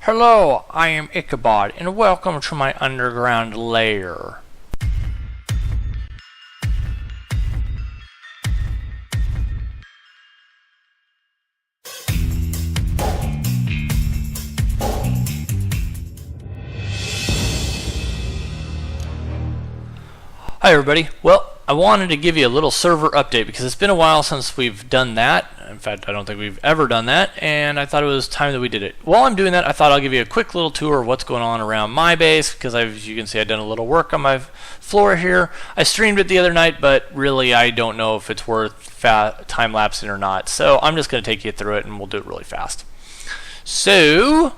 Hello, I am Ickabodxx, and welcome to my underground lair. Hi everybody. Well, I wanted to give you a little server update because it's been a while since we've done that. In fact, I don't think we've ever done that, and I thought it was time that we did it. While I'm doing that, I thought I'll give you a quick little tour of what's going on around my base because, as you can see, I've done a little work on my floor here. I streamed it the other night, but really I don't know if it's worth time-lapsing or not, so I'm just going to take you through it and we'll do it really fast. So,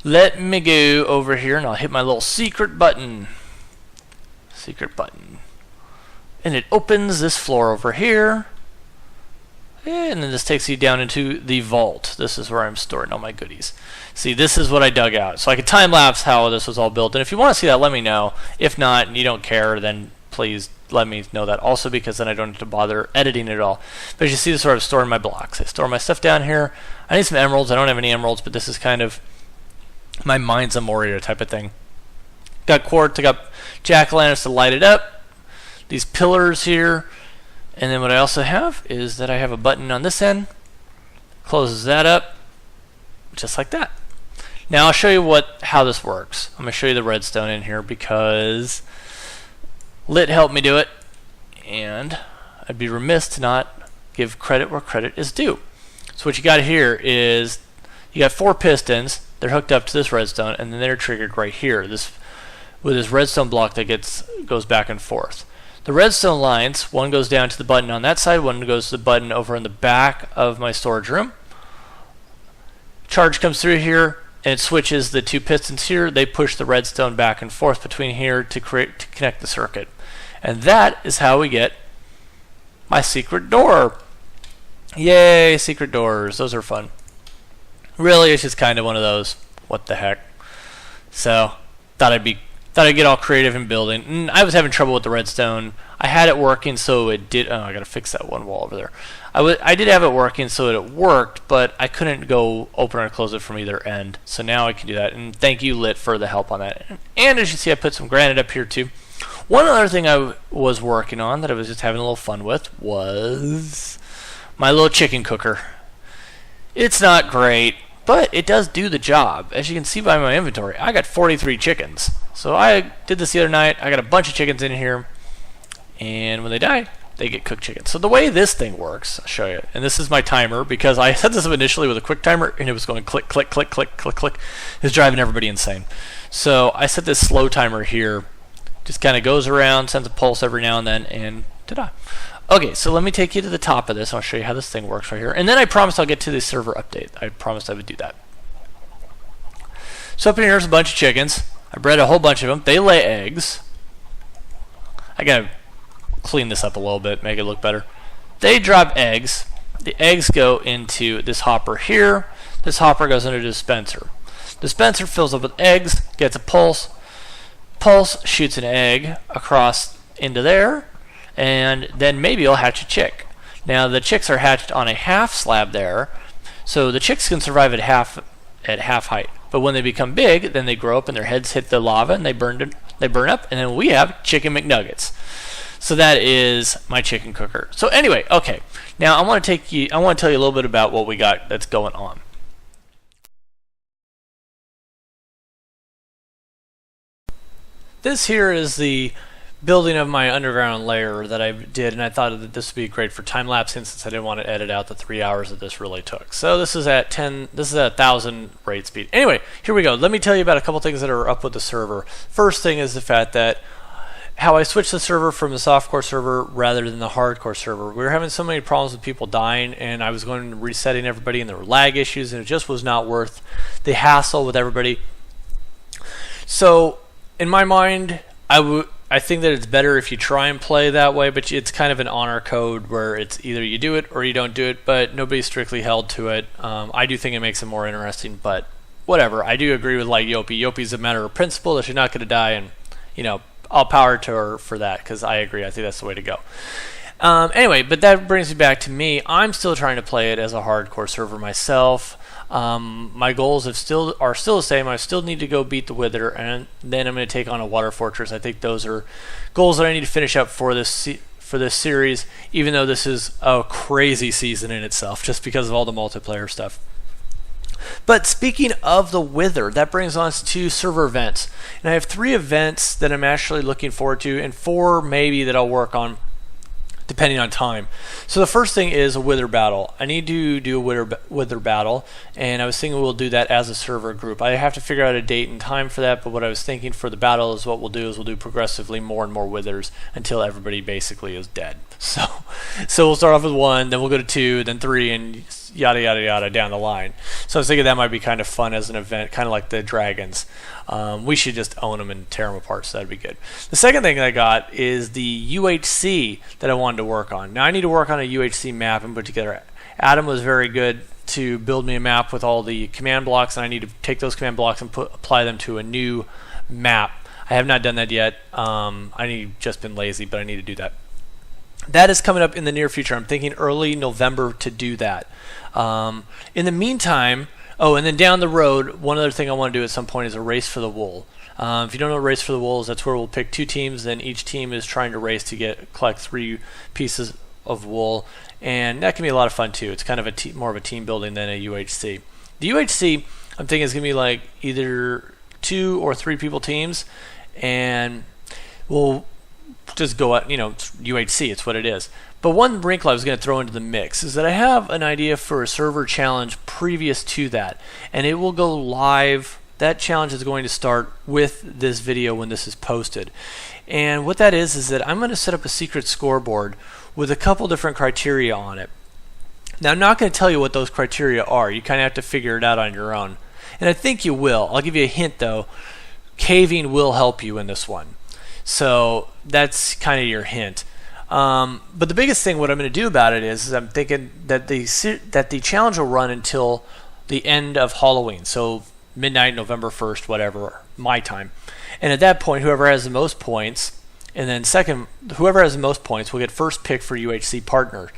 let me go over here and I'll hit my little secret button. And it opens this floor over here. And then this takes you down into the vault. This is where I'm storing all my goodies. See, this is what I dug out. So I could time-lapse how this was all built. And if you want to see that, let me know. If not, and you don't care, then please let me know that also, because then I don't have to bother editing it all. But as you see, this is where I'm storing my blocks. I store my stuff down here. I need some emeralds. I don't have any emeralds, but this is kind of my Mines of Moria type of thing. Got quartz, I got jack-o'-lanterns to light it up. These pillars here. And then what I also have is that I have a button on this end. Closes that up. Just like that. Now I'll show you how this works. I'm going to show you the redstone in here because Lit helped me do it. And I'd be remiss to not give credit where credit is due. So what you got here is you got 4 pistons. They're hooked up to this redstone, and then they're triggered right here. With this redstone block that goes back and forth. The redstone lines, one goes down to the button on that side, one goes to the button over in the back of my storage room. Charge comes through here, and it switches the 2 pistons here. They push the redstone back and forth between here to connect the circuit. And that is how we get my secret door. Yay, secret doors. Those are fun. Really, it's just kind of one of those, what the heck. So, thought I'd get all creative in building. And I was having trouble with the redstone. I had it working, so it did. Oh, I gotta fix that one wall over there. I did have it working, so it worked, but I couldn't go open or close it from either end. So now I can do that. And thank you, Lit, for the help on that. And as you see, I put some granite up here too. One other thing I was working on that I was just having a little fun with was my little chicken cooker. It's not great, but it does do the job. As you can see by my inventory, I got 43 chickens. So I did this the other night. I got a bunch of chickens in here, and when they die, they get cooked chicken. So the way this thing works, I'll show you. And this is my timer, because I set this up initially with a quick timer, and it was going click, click, click, click, click, click. It's driving everybody insane. So I set this slow timer here. Just kind of goes around, sends a pulse every now and then, and ta-da. Okay, so let me take you to the top of this. I'll show you how this thing works right here. And then I promised I'll get to the server update. I promised I would do that. So up in here is a bunch of chickens. I bred a whole bunch of them. They lay eggs. I gotta clean this up a little bit, make it look better. They drop eggs. The eggs go into this hopper here. This hopper goes into the dispenser. The dispenser fills up with eggs, gets a pulse. Pulse shoots an egg across into there, and then maybe it'll hatch a chick. Now the chicks are hatched on a half slab there, so the chicks can survive at half height. But when they become big, then they grow up and their heads hit the lava and they burn up, and then we have chicken McNuggets. So that is my chicken cooker. So anyway, okay. Now I want to tell you a little bit about what we got that's going on. This here is the building of my underground lair that I did, and I thought that this would be great for time lapsing since I didn't want to edit out the 3 hours that this really took. So this is at 1,000 rate speed. Anyway, here we go. Let me tell you about a couple things that are up with the server. First thing is the fact that how I switched the server from the softcore server rather than the hardcore server. We were having so many problems with people dying, and I was going and resetting everybody, and there were lag issues, and it just was not worth the hassle with everybody. So in my mind, I think that it's better if you try and play that way, but it's kind of an honor code where it's either you do it or you don't do it, but nobody's strictly held to it. I do think it makes it more interesting, but whatever. I do agree with like Yopi. Yopi's a matter of principle that you're not going to die, and all power to her for that, because I agree. I think that's the way to go. Anyway, but that brings me back to me. I'm still trying to play it as a hardcore server myself. My goals are still the same. I still need to go beat the Wither, and then I'm going to take on a Water Fortress. I think those are goals that I need to finish up for this series, even though this is a crazy season in itself, just because of all the multiplayer stuff. But speaking of the Wither, that brings us to server events. And I have 3 events that I'm actually looking forward to, and 4 maybe that I'll work on depending on time. So the first thing is a Wither battle. I need to do a Wither battle, and I was thinking we'll do that as a server group. I have to figure out a date and time for that, but what I was thinking for the battle is what we'll do is we'll do progressively more and more Withers until everybody basically is dead. So we'll start off with 1, then we'll go to 2, then 3, and yada yada yada down the line. So I was thinking that might be kind of fun as an event, kind of like the dragons. We should just own them and tear them apart, so that'd be good. The second thing I got is the UHC that I wanted to work on. Now I need to work on a UHC map and put together. Adam was very good to build me a map with all the command blocks, and I need to take those command blocks and apply them to a new map. I have not done that yet. I've just been lazy, but I need to do that. That is coming up in the near future. I'm thinking early November to do that. In the meantime, and then down the road, one other thing I want to do at some point is a race for the wool. If you don't know what race for the wool is, that's where we'll pick 2 teams, then each team is trying to race to collect 3 pieces of wool, and that can be a lot of fun too. It's kind of more of a team building than a UHC. The UHC, I'm thinking, is going to be like either 2 or 3 people teams, and we'll just go at, it's UHC, it's what it is. But one wrinkle I was going to throw into the mix is that I have an idea for a server challenge previous to that, and it will go live. That challenge is going to start with this video when this is posted. And what that is that I'm going to set up a secret scoreboard with a couple different criteria on it. Now I'm not going to tell you what those criteria are. You kind of have to figure it out on your own. And I think you will. I'll give you a hint though. Caving will help you in this one. So that's kind of your hint. But the biggest thing, what I'm going to do about it is I'm thinking that the challenge will run until the end of Halloween. So midnight, November 1st, whatever, my time. And at that point, whoever has the most points, and then second, whoever has the most points will get first pick for UHC partner.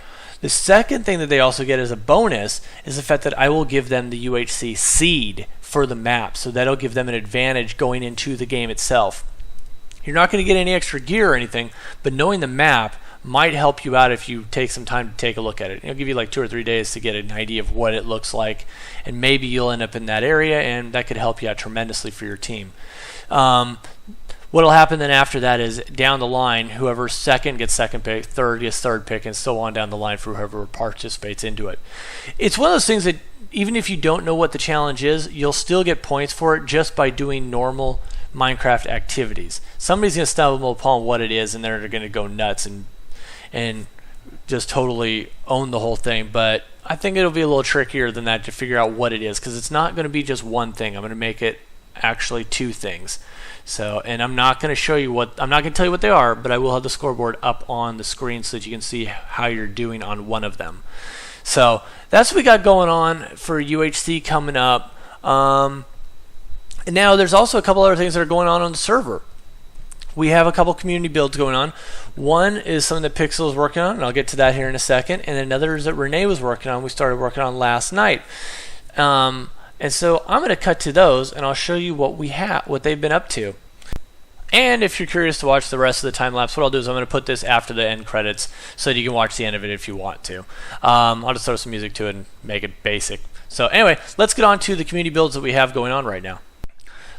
The second thing that they also get as a bonus is the fact that I will give them the UHC seed for the map. So that'll give them an advantage going into the game itself. You're not going to get any extra gear or anything, but knowing the map might help you out if you take some time to take a look at it. It'll give you like 2 or 3 days to get an idea of what it looks like, and maybe you'll end up in that area, and that could help you out tremendously for your team. What'll happen then after that is down the line, whoever's second gets second pick, third gets third pick, and so on down the line for whoever participates into it. It's one of those things that even if you don't know what the challenge is, you'll still get points for it just by doing normal Minecraft activities. Somebody's going to stumble upon what it is, and they're going to go nuts and just totally own the whole thing. But I think it'll be a little trickier than that to figure out what it is, because it's not going to be just one thing. I'm going to make it actually 2 things. So, and I'm not going to tell you what they are, but I will have the scoreboard up on the screen so that you can see how you're doing on one of them. So that's what we got going on for UHC coming up. And now there's also a couple other things that are going on the server. We have a couple community builds going on. One is something that Pixel is working on, and I'll get to that here in a second. And another is that Rene was working on. We started working on last night. And so I'm going to cut to those, and I'll show you what they've been up to. And if you're curious to watch the rest of the time lapse, what I'll do is I'm going to put this after the end credits so that you can watch the end of it if you want to. I'll just throw some music to it and make it basic. So anyway, let's get on to the community builds that we have going on right now.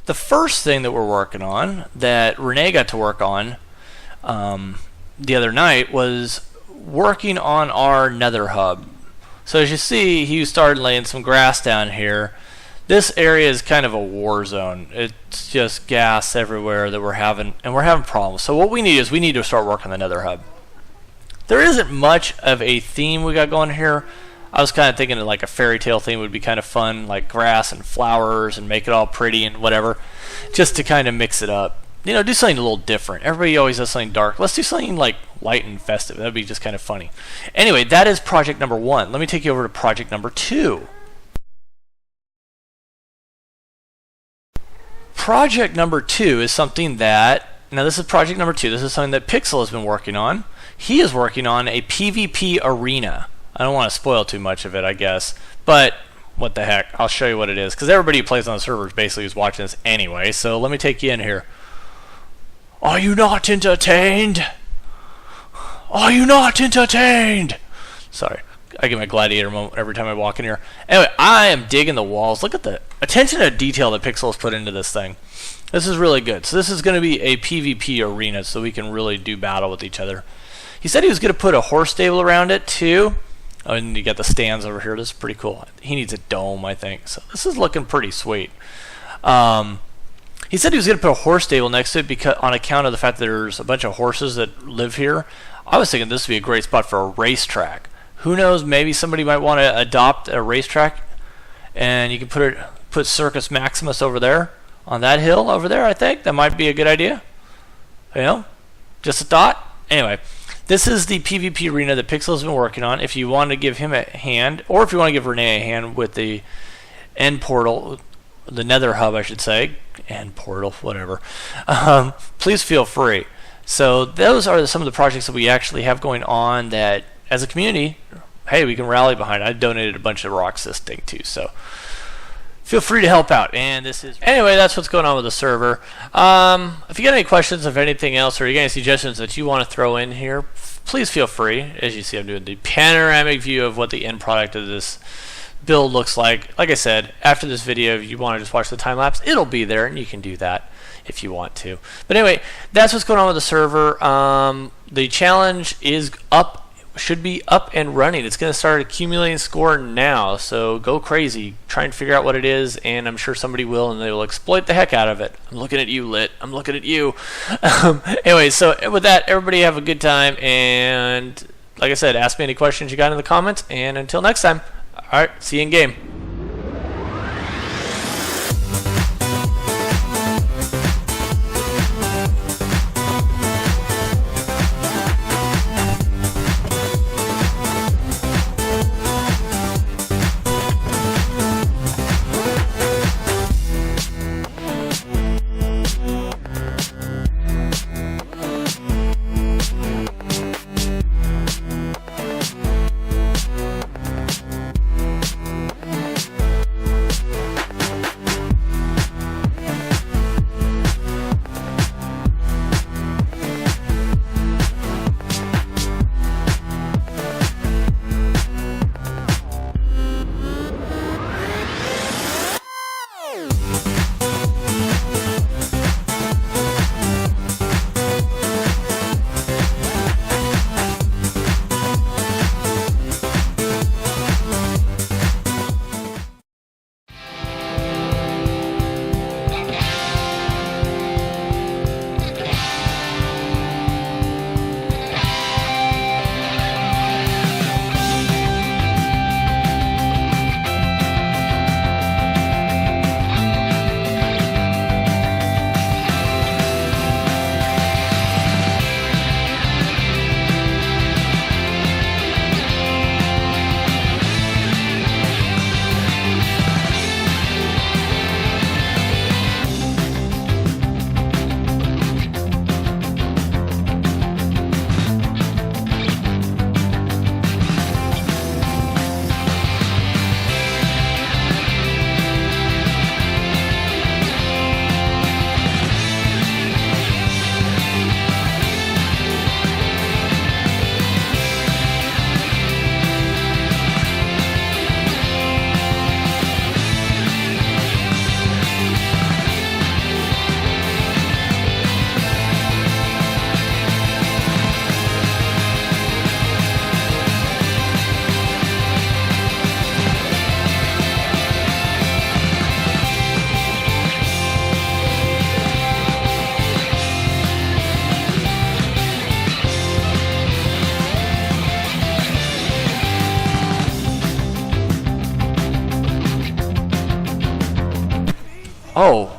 The first thing that we're working on, that Rene got to work on the other night, was working on our nether hub. So as you see, he started laying some grass down here. This area is kind of a war zone. It's just gas everywhere that we're having problems. So what we need to start working on the nether hub. There isn't much of a theme we got going here. I was kind of thinking like a fairy tale theme would be kind of fun, like grass and flowers and make it all pretty and whatever, just to kind of mix it up. Do something a little different. Everybody always does something dark. Let's do something like light and festive. That'd be just kind of funny. Anyway, that is project number 1. Let me take you over to project number 2. Project number 2 is something that, now this is project number 2. This is something that Pixel has been working on. He is working on a PvP arena. I don't want to spoil too much of it, I guess, but what the heck. I'll show you what it is, because everybody who plays on the server basically is watching this anyway. So let me take you in here. Are you not entertained? Are you not entertained? Sorry, I get my gladiator moment every time I walk in here. Anyway, I am digging the walls. Look at the attention to detail that Pixel has put into this thing. This is really good. So this is going to be a PvP arena, so we can really do battle with each other. He said he was going to put a horse stable around it too. Oh, and you got the stands over here. This is pretty cool. He needs a dome, I think. So this is looking pretty sweet. He said he was going to put a horse stable next to it because, on account of the fact that there's a bunch of horses that live here. I was thinking this would be a great spot for a racetrack. Who knows? Maybe somebody might want to adopt a racetrack, and you can put Circus Maximus over there on that hill over there. I think that might be a good idea. You know, just a thought. Anyway. This is the PvP arena that Pixel's been working on. If you want to give him a hand, or if you want to give Rene a hand with the end portal, the nether hub, I should say, end portal, whatever, please feel free. So those are some of the projects that we actually have going on that, as a community, hey, we can rally behind. I donated a bunch of rocks this thing too, so feel free to help out. And this is anyway, that's what's going on with the server. If you got any questions of anything else, or you got any suggestions that you want to throw in here, please feel free. As you see, I'm doing the panoramic view of what the end product of this build looks like. Like I said, after this video, if you want to just watch the time lapse, it'll be there, and you can do that if you want to. But anyway, that's what's going on with the server. The challenge is up. Should be up and running. It's going to start accumulating score now, so go crazy. Try and figure out what it is, and I'm sure somebody will, and they will exploit the heck out of it. I'm looking at you, Lit. I'm looking at you. Anyway, so with that, everybody have a good time, and like I said, ask me any questions you got in the comments, and until next time, alright, see you in game.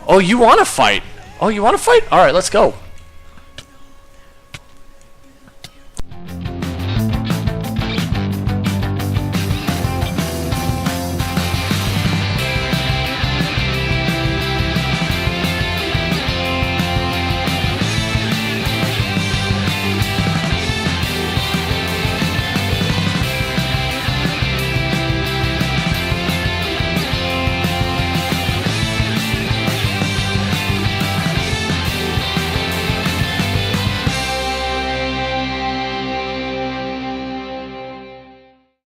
Oh, you want to fight? Oh, you want to fight? All right, let's go.